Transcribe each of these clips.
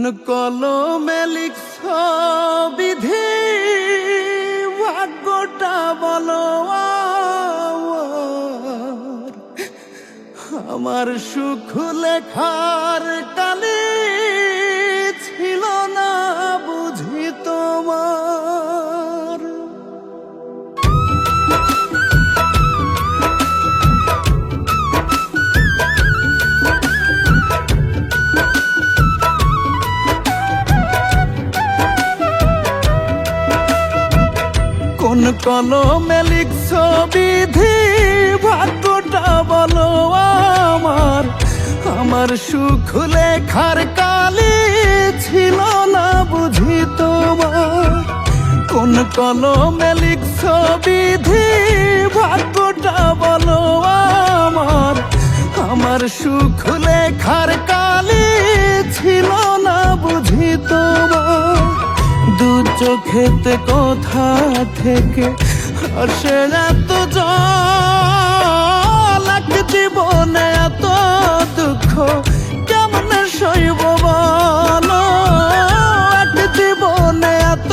কলমে লিখছ বিধি, ভাগ্যটা বলো আমার সুখ লেখার কালে ছিল না বুঝি তোমার। কোন কলমে লিখছ বিধি, ভাগ্যটা বলো আমার সুখ লেখার কালে ছিল না বুঝি তোমার। কোন কলমে লিখছ বিধি, ভাগ্যটা বলো আমার সুখ লেখার কালে ছিল না বুঝি তোমার। দু চোখেতে কোথা থেকে আসে এত জল, এক জীবনে এত দুঃখ কেমনে সইব বলো, এক জীবনে এত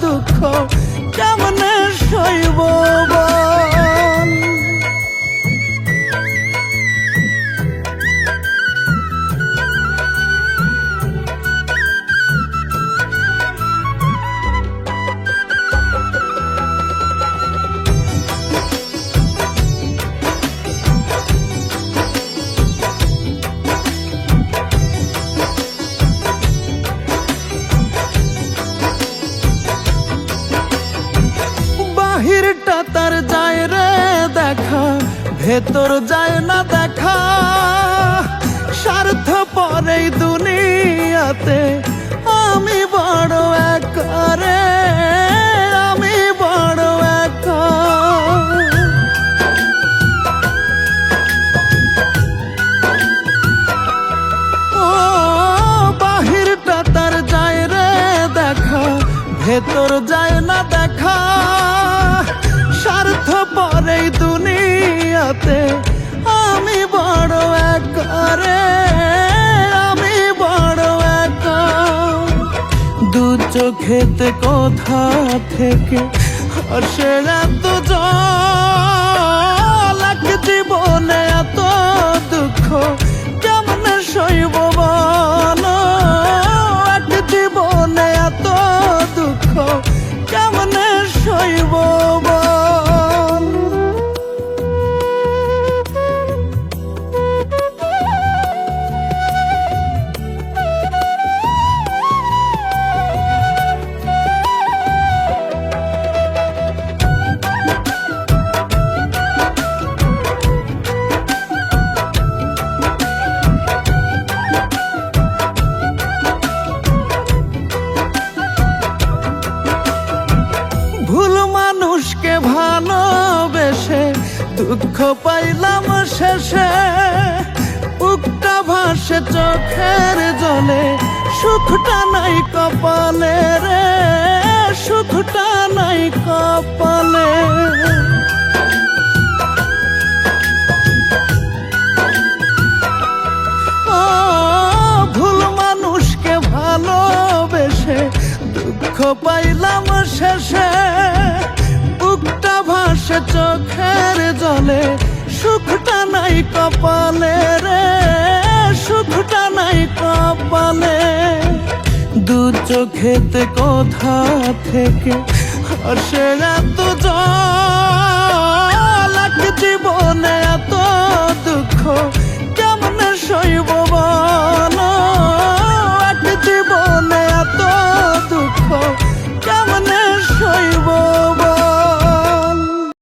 দুঃখ কেমনে সইব বল। বাহিরটা তার যায় রে দেখা, ভেতর যায় না দেখা। স্বার্থ পরে দুনিয়াতে আমি বড় একা রে, আমি বড় একা। ও বাহিরটা তার যায় রে দেখা, ভেতর যায় না দেখা। স্বার্থ পরে দুনিয়াতে আমি বড় একা রে, আমি বড় একা। দু চোখেতে কোথা থেকে আসে এত জল, এক জীবনে এত দুঃখ কেমনে সইব বলো, এক জীবনে এত দুঃখ কেমনে সইব বল। ভুল মানুষকে ভালোবেসে দুঃখ পাইলাম শেষে। বুকটা ভাসে চোখের জলে, সুখটা নাই কপালে রে, সুখটা নাই কপালে। ও ভুল মানুষকে ভালোবেসে দুঃখ পাইলাম শেষে। বুকটা ভাসে চোখের জলে, সুখটা নাই কপালে রে, সুখটা নাই কপালে। দু চোখেতে কোথা থেকে আসে এত জল, এক জীবনে এত